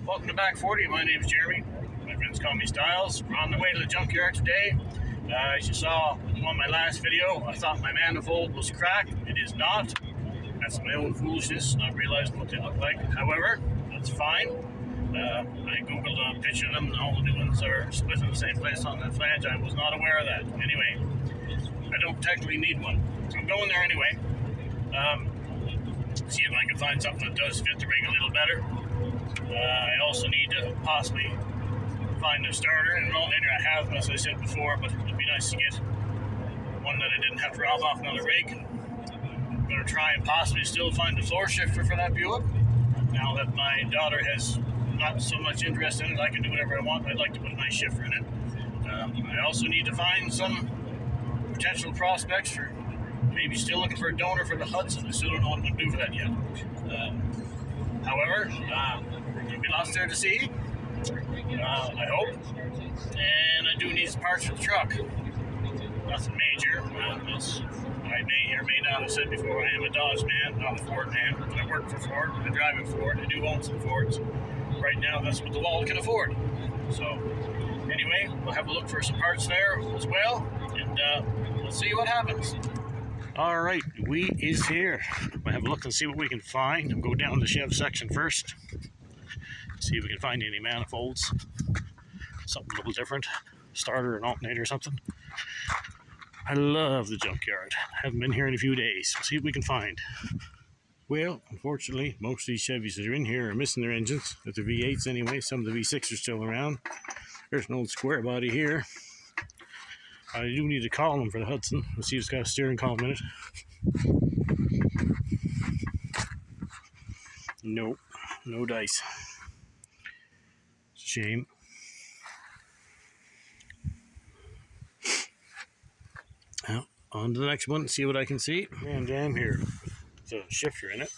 Welcome to Back 40. My name is Jeremy. My friends call me Styles. We're on the way to the junkyard today. As you saw on my last video, I thought my manifold was cracked. It is not. That's my own foolishness, not realizing what they look like. However, that's fine. I googled a picture of them, and all the new ones are split in the same place on the flange. I was not aware of that. Anyway, I don't technically need one. So I'm going there anyway. See if I can find something that does fit the rig a little better. I also need to possibly find a starter and an alternator. I have, as I said before, but it'd be nice to get one that I didn't have to rob off another rig. I'm going to try and possibly still find a floor shifter for that Buick. Now that my daughter has not so much interest in it, I can do whatever I want. I'd like to put a nice shifter in it. I also need to find some potential prospects for maybe still looking for a donor for the Hudson. I still don't know what I'm going to do for that yet. However, there'll be lots there to see, I hope. And I do need some parts for the truck. Nothing major. I may or may not have said before, I am a Dodge man, not a Ford man. I work for Ford, I drive a Ford, I do own some Fords. Right now, that's what the wallet can afford. So, anyway, we'll have a look for some parts there as well, and we'll see what happens. All right, we is here. We'll have a look and see what we can find. We'll go down the Chev section first. See if we can find any manifolds. Something a little different. Starter, an alternator or something. I love the junkyard. Haven't been here in a few days. We'll see what we can find. Well, unfortunately, most of these Chevys that are in here are missing their engines. But the V8s anyway. Some of the V6s are still around. There's an old square body here. I do need to call them for the Hudson. Let's see if it's got a steering column in it. Nope, no dice. It's a shame. Well, on to the next one, see what I can see. Grand Jam here. There's a shifter in it.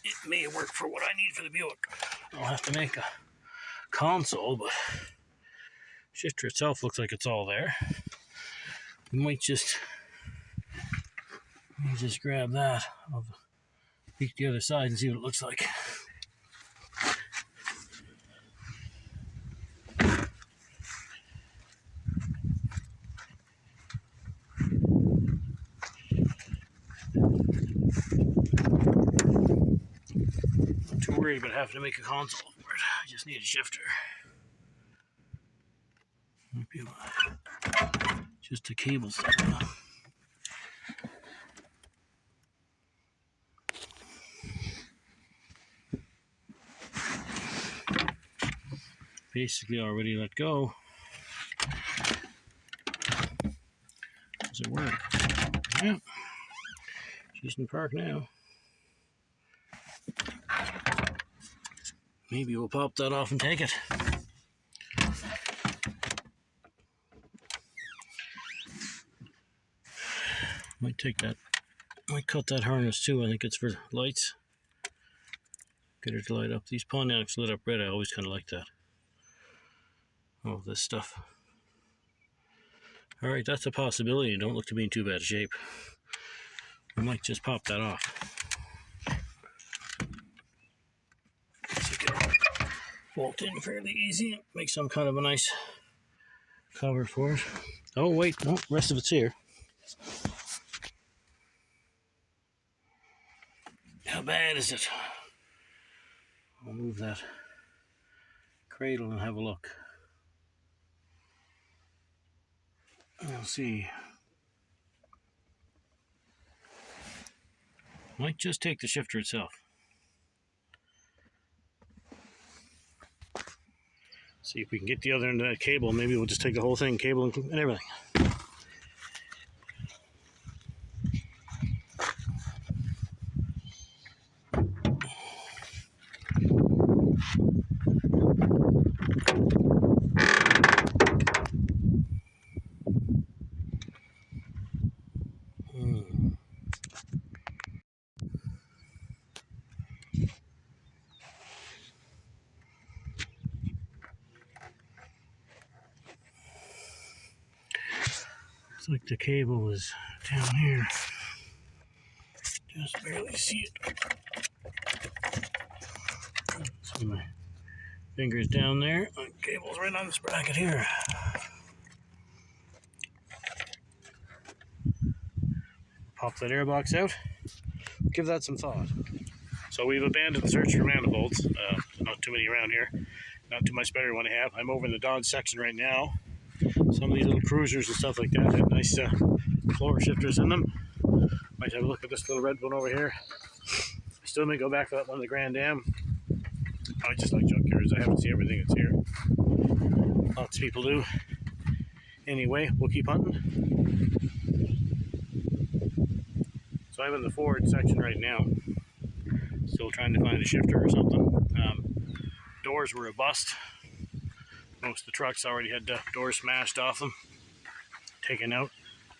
It may work for what I need for the Buick. I'll have to make a console, but shifter itself looks like it's all there. We might just grab that. I'll peek the other side and see what it looks like. Not too worried about having to make a console for it. I just need a shifter. Might be able to, just the cables. Basically already let go. Does it work? Yeah. She's in park now. Maybe we'll pop that off and take it. Might take that. Might cut that harness too. I think it's for lights. Get her to light up. These Pontiacs lit up red. I always kind of like that. Oh, this stuff. Alright, that's a possibility. Don't look to be in too bad a shape. I might just pop that off. So get it bolt in fairly easy. Make some kind of a nice cover for it. Oh, wait. No, the rest of it's here. How bad is it? I'll move that cradle and have a look. We'll see. Might just take the shifter itself. See if we can get the other end of that cable. Maybe we'll just take the whole thing, cable and everything. Looks like the cable is down here. Just barely see it. So my Fingers down there. Cable's right on this bracket here. Pop that airbox out. Give that some thought. So we've abandoned the search for manifolds. Not too many around here. Not too much better than what I have. I'm over in the Dodge section right now. Some of these little cruisers and stuff like that have nice floor shifters in them. Might have a look at this little red one over here. I still may go back to that one, the Grand Am. I just like junkyards. I haven't seen everything that's here. Lots of people do. Anyway, we'll keep hunting. So I'm in the Ford section right now. Still trying to find a shifter or something. Doors were a bust. Most of the trucks already had doors smashed off them, taken out.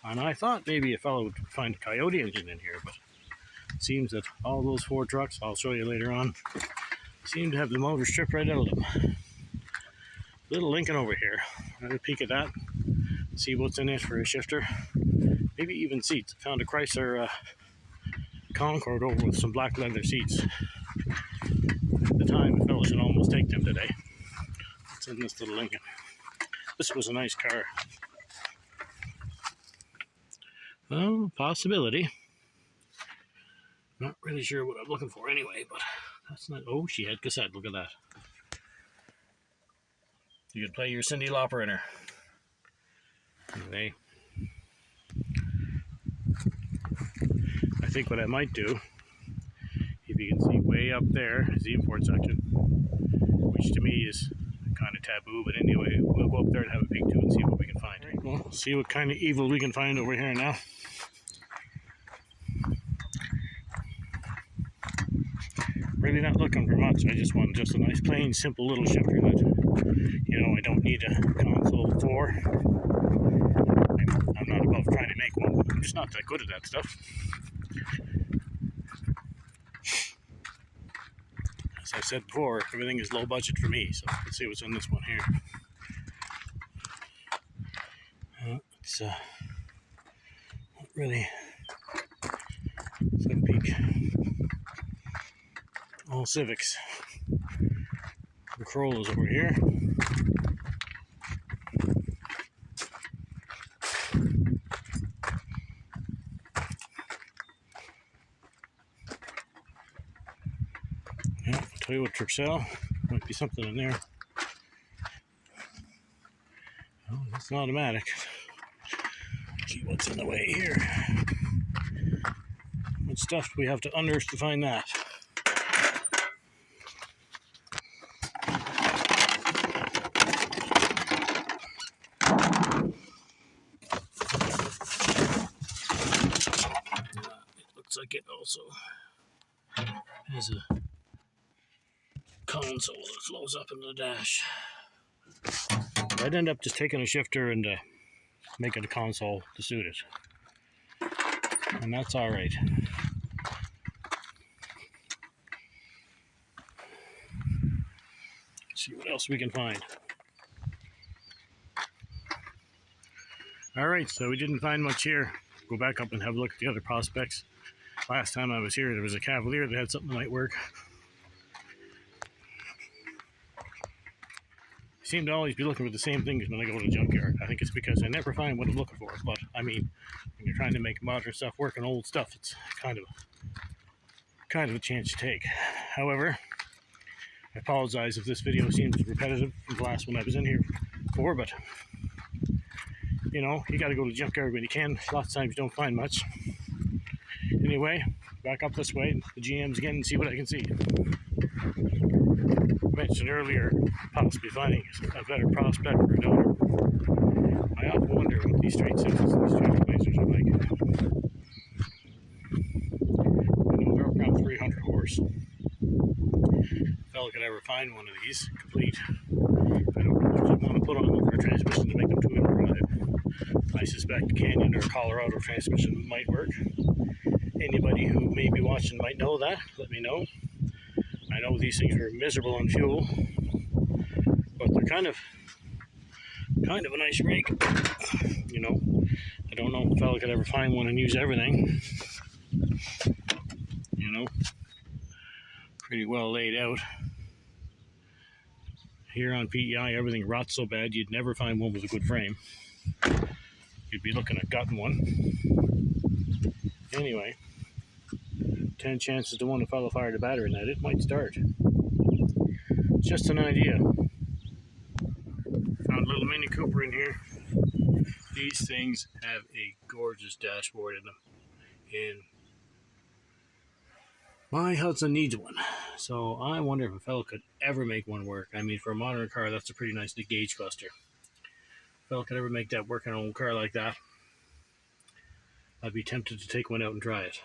And I thought maybe a fellow would find a Coyote engine in here, but it seems that all those Ford trucks, I'll show you later on, seem to have the motor stripped right out of them. Little Lincoln over here. Another peek at that. See what's in it for a shifter. Maybe even seats. I found a Chrysler Concorde over with some black leather seats. At the time, a fellow should almost take them today. What's in this little Lincoln? This was a nice car. Well, possibility. Not really sure what I'm looking for anyway, but that's not. Oh, she had cassette. Look at that. You could play your Cyndi Lauper in her. Anyway, I think what I might do, if you can see way up there, is the import section, which to me is kind of taboo, but anyway, we'll go up there and have a peek too and see what we can find. Well, see what kind of evil we can find over here now. Really not looking for much. I just want just a nice, plain, simple little shifter that, you know, I don't need a console for. I'm not above trying to make one. I'm just not that good at that stuff. As I said before, everything is low budget for me, so let's see what's in this one here. It's not really. Let's have a peek. All Civics. The Corollas over here. Yeah, Toyota Tercel. Might be something in there. Oh, that's an automatic. See what's in the way here. What stuff do we have to unearth to find that? Like it also has a console that flows up into the dash. I'd end up just taking a shifter and making a console to suit it, and that's all right. Let's see what else we can find. All right, so we didn't find much here. Go back up and have a look at the other prospects. Last time I was here, there was a Cavalier that had something that might work. I seem to always be looking for the same things when I go to the junkyard. I think it's because I never find what I'm looking for. But, I mean, when you're trying to make modern stuff work and old stuff, it's kind of a chance you take. However, I apologize if this video seems repetitive from the last one I was in here for, but, you know, you got to go to the junkyard when you can. Lots of times you don't find much. Anyway, back up this way, the GM's again, and see what I can see. I mentioned earlier, possibly finding a better prospect for a donor. I often wonder what these straight sixes and these straight blazers are like. I know they're around 300 horse. If a fella could ever find one of these complete, I don't know if you want to put on them for a transmission to make them 200 drive. I suspect a Canyon or a Colorado transmission might work. Anybody who may be watching might know that. Let me know. I know these things are miserable on fuel, but they're kind of a nice rig. You know, I don't know if a fella could ever find one and use everything. You know, pretty well laid out. here on PEI, everything rots so bad you'd never find one with a good frame. You'd be looking at gutting one. Anyway, 10 chances to 1 a fellow fired a battery in that. It might start. Just an idea. Found a little Mini Cooper in here. These things have a gorgeous dashboard in them. And my Hudson needs one. So I wonder if a fellow could ever make one work. I mean, for a modern car, that's a pretty nice gauge cluster. If a fellow could ever make that work on an old car like that, I'd be tempted to take one out and try it.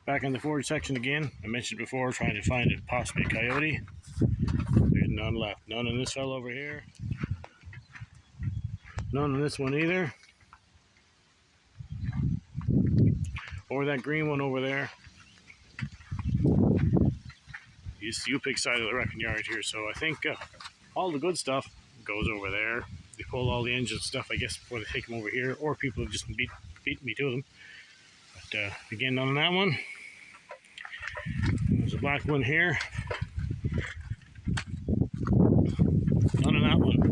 Back in the Ford section again. I mentioned before trying to find it possibly a Coyote. There's none left. None in this fellow over here. None in this one either. Or that green one over there. It's the U-Pick side of the wrecking yard here. So I think all the good stuff goes over there. They pull all the engine stuff, I guess, before they take them over here. Or people have just beat me to them. But again, none on that one. There's a black one here. None on that one.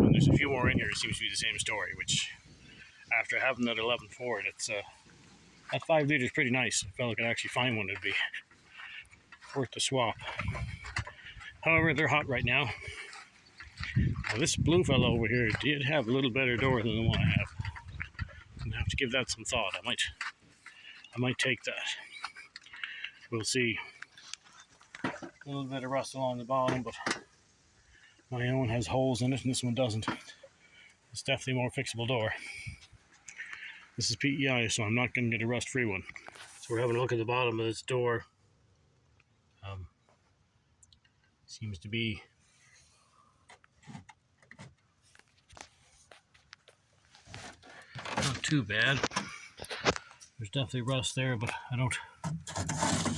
And there's a few more in here. It seems to be the same story, which after having that 11 Ford, it's that 5 liter is pretty nice. If a fellow could actually find one, it'd be worth the swap. However, they're hot right now. Now, this blue fellow over here did have a little better door than the one I have. I'm gonna have to give that some thought. I might take that. We'll see. A little bit of rust along the bottom, but my own has holes in it and this one doesn't. It's definitely a more fixable door. This is PEI, so I'm not going to get a rust-free one. So we're having a look at the bottom of this door. Seems to be not too bad. There's definitely rust there, but I don't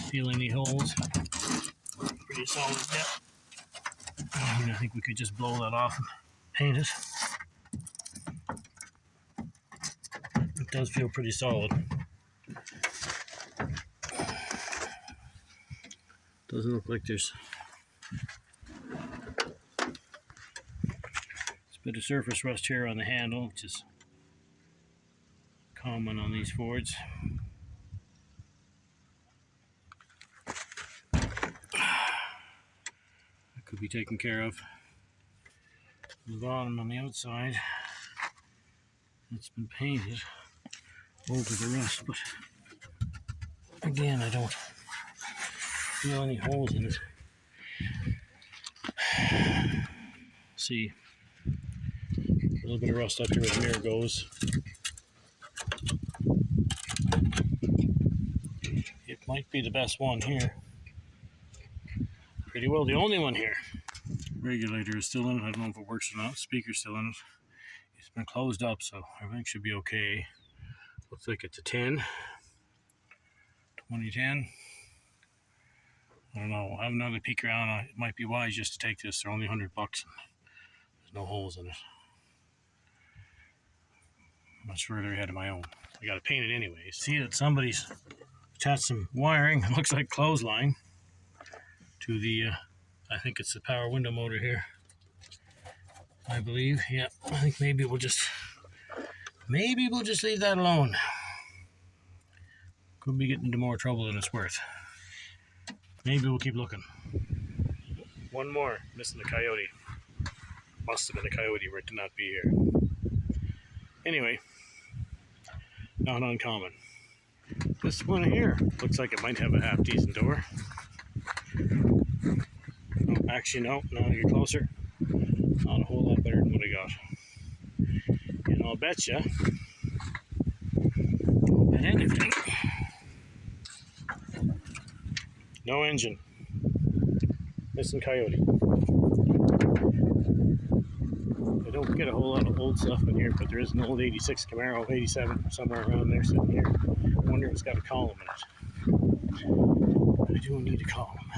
feel any holes. Pretty solid yet. I think we could just blow that off and paint it. It does feel pretty solid. Doesn't look like there's a bit of surface rust here on the handle, which is common on these Fords. That could be taken care of. The bottom on the outside, it's been painted over the rust, but again, I don't feel any holes in it. See, a little bit of rust up here where the mirror goes. It might be the best one here. Pretty well the only one here. Regulator is still in it. I don't know if it works or not. Speaker's still in it. It's been closed up, so everything should be okay. Looks like it's a 10. 2010. I don't know. I have another peek around. It might be wise just to take this. They're only $100. There's no holes in it. Much further ahead of my own. I got to paint it anyways. See that somebody's attached some wiring. It looks like clothesline to the, I think it's the power window motor here. I believe. Yeah, I think maybe we'll just leave that alone. Could be getting into more trouble than it's worth. Maybe we'll keep looking. One more, missing the Coyote. Must have been a Coyote for it to not be here. Anyway, not uncommon. This one here looks like it might have a half decent door. Oh, actually, no, now that you're closer, not a whole lot better than what I got. And I'll bet anything. No engine. Missing Coyote. I don't get a whole lot of old stuff in here, but there is an old 86 Camaro, 87, somewhere around there sitting here. I wonder if it's got a column in it. I do need a column.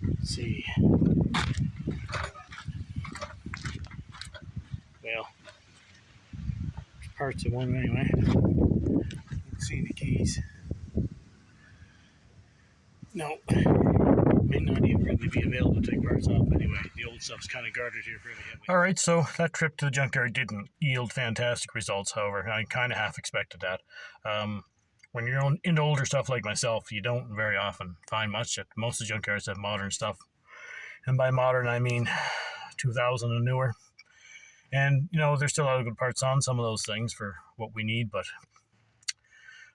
Let's see. Well, parts of one anyway. Let's see the keys. No, may not even really be available to take parts off anyway. The old stuff's kind of guarded here fairly heavily. All right, so that trip to the junkyard didn't yield fantastic results, however. I kind of half expected that. When you're into older stuff like myself, you don't very often find much. Most of the junkyards have modern stuff. And by modern, I mean 2000 and newer. And, there's still a lot of good parts on some of those things for what we need, but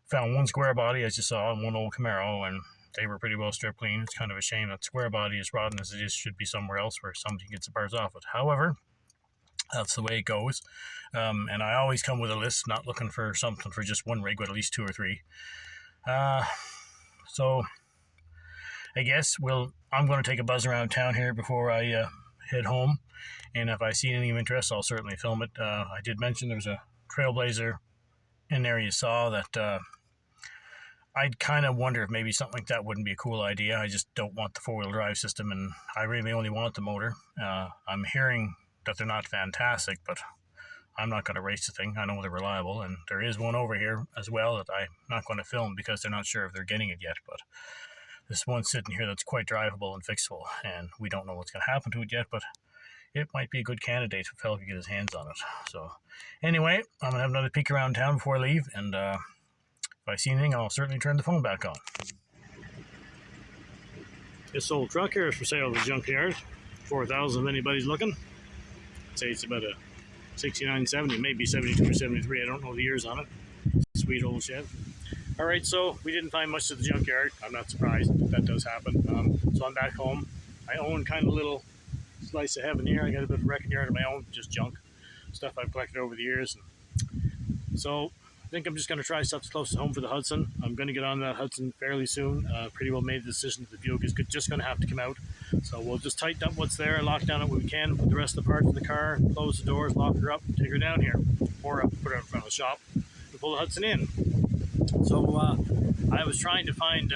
found one square body, as you saw, and one old Camaro, and they were pretty well stripped clean. It's kind of a shame that square body, as rotten as it is, should be somewhere else where somebody gets the parts off it. However, that's the way it goes. And I always come with a list, not looking for something for just one rig, but at least 2 or 3. So I guess I'm going to take a buzz around town here before I head home. And if I see anything of interest, I'll certainly film it. I did mention there's a Trailblazer in there you saw that I'd kind of wonder if maybe something like that wouldn't be a cool idea. I just don't want the 4-wheel drive system, and I really only want the motor. I'm hearing that they're not fantastic, but I'm not going to race the thing. I know they're reliable, and there is one over here as well that I'm not going to film because they're not sure if they're getting it yet, but this one's sitting here that's quite drivable and fixable, and we don't know what's going to happen to it yet, but it might be a good candidate for a fellow to get his hands on it. So anyway, I'm going to have another peek around town before I leave, and if I see anything, I'll certainly turn the phone back on. This old truck here is for sale at the junkyard. $4,000 if anybody's looking. I'd say it's about a 69, 70, maybe 72 or 73. I don't know the years on it. Sweet old Chev. All right, so we didn't find much at the junkyard. I'm not surprised. That does happen. So I'm back home. I own kind of a little slice of heaven here. I got a bit of a wrecking yard of my own, just junk stuff I've collected over the years. So I think I'm just going to try stuff close to home for the Hudson. I'm going to get on that Hudson fairly soon. Pretty well made the decision that the Buick is just going to have to come out. So we'll just tighten up what's there, lock down it what we can, put the rest of the parts in the car, close the doors, lock her up, take her down here, or put her in front of the shop and pull the Hudson in. So I was trying to find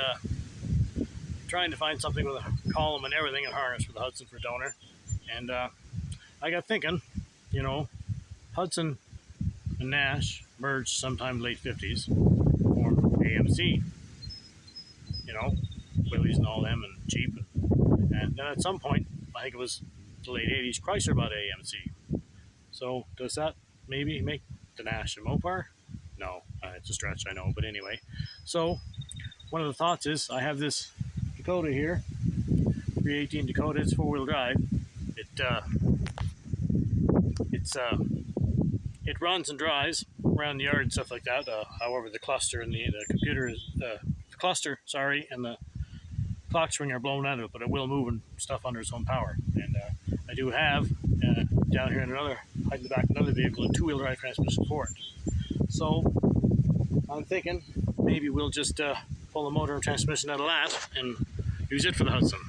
something with a column and everything and harness for the Hudson for donor. And I got thinking, Hudson and Nash merged sometime late 50s, formed AMC. Willys and all them and Jeep. And then at some point, I think it was the late 80s, Chrysler bought AMC. So does that maybe make the Nash a Mopar? No, it's a stretch, I know. But anyway, so one of the thoughts is I have this Dakota here, 318 Dakota. It's 4-wheel drive. It runs and drives around the yard and stuff like that. However, the cluster and the computer is and the clock spring are blown out of it, but it will move and stuff under its own power. And I do have down here in the back another vehicle, a 2-wheel drive transmission for it. So I'm thinking maybe we'll just pull the motor and transmission out of that and use it for the Hudson.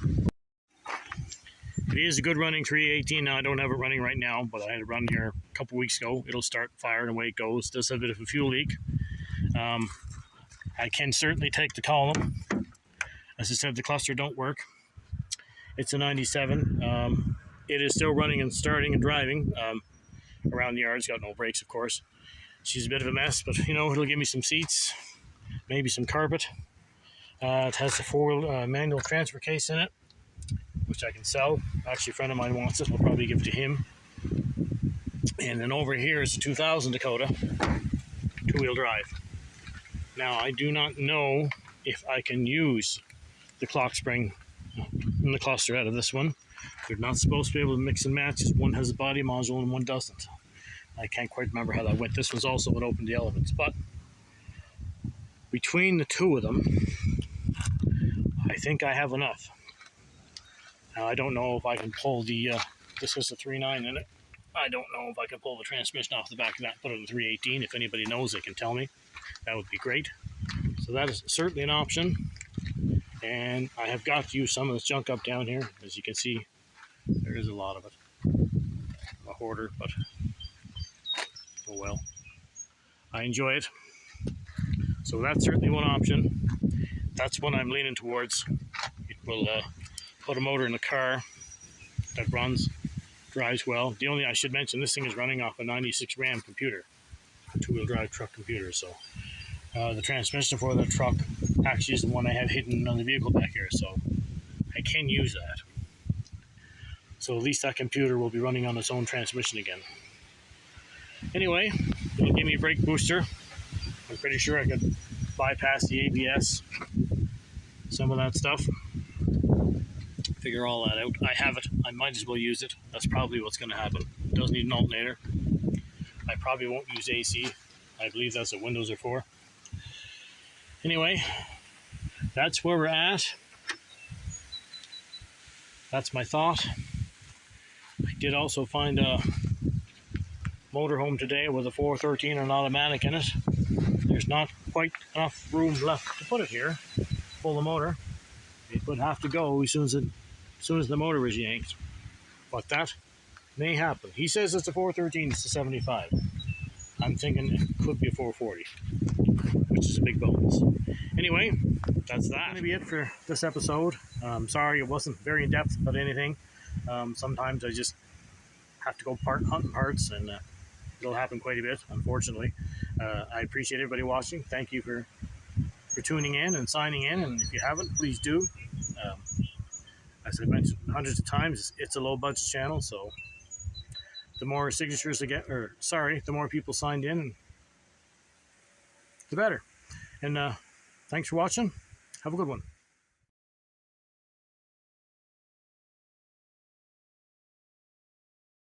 It is a good running 318. Now I don't have it running right now, but I had it run here a couple weeks ago. It'll start firing away it goes. It does have a bit of a fuel leak. I can certainly take the column. As I said, the cluster don't work. It's a 97. It is still running and starting and driving around the yard. It's got no brakes, of course. She's a bit of a mess, but it'll give me some seats, maybe some carpet. It has a 4-wheel manual transfer case in it, which I can sell. Actually, a friend of mine wants it. I'll probably give it to him. And then over here is a 2000 Dakota, 2-wheel drive. Now, I do not know if I can use the clock spring and the cluster out of this one. They're not supposed to be able to mix and match. One has a body module and one doesn't. I can't quite remember how that went. This was also what opened the elements. But between the two of them, I think I have enough. Now, I don't know if I can pull the, this has a 3.9 in it. I don't know if I can pull the transmission off the back of that, put it in 318. If anybody knows, they can tell me. That would be great. So that is certainly an option. And I have got to use some of this junk up down here. As you can see, there is a lot of it. A hoarder, but oh well. I enjoy it. So that's certainly one option. That's what I'm leaning towards. It will put a motor in the car that runs, drives well. The only, I should mention, this thing is running off a 96 RAM computer, a 2-wheel drive truck computer. So The transmission for the truck actually is the one I have hidden on the vehicle back here, so I can use that. So at least that computer will be running on its own transmission again. Anyway, it'll give me a brake booster. I'm pretty sure I could bypass the ABS, some of that stuff. Figure all that out. I have it. I might as well use it. That's probably what's going to happen. It does need an alternator. I probably won't use AC. I believe that's what windows are for. Anyway, that's where we're at. That's my thought. I did also find a motorhome today with a 413 and an automatic in it. There's not quite enough room left to put it here. Pull the motor. It would have to go as soon as the motor is yanked. But that may happen. He says it's a 413, it's a 75. I'm thinking it could be a 440, which is a big bonus. Anyway, that's going to be it for this episode. Sorry it wasn't very in-depth about anything. Sometimes I just have to go hunting parts, and it'll happen quite a bit, unfortunately. I appreciate everybody watching. Thank you for tuning in and signing in, and if you haven't, please do. As I mentioned hundreds of times, it's a low-budget channel, so the more signatures I get, the more people signed in, the better. And thanks for watching. Have a good one.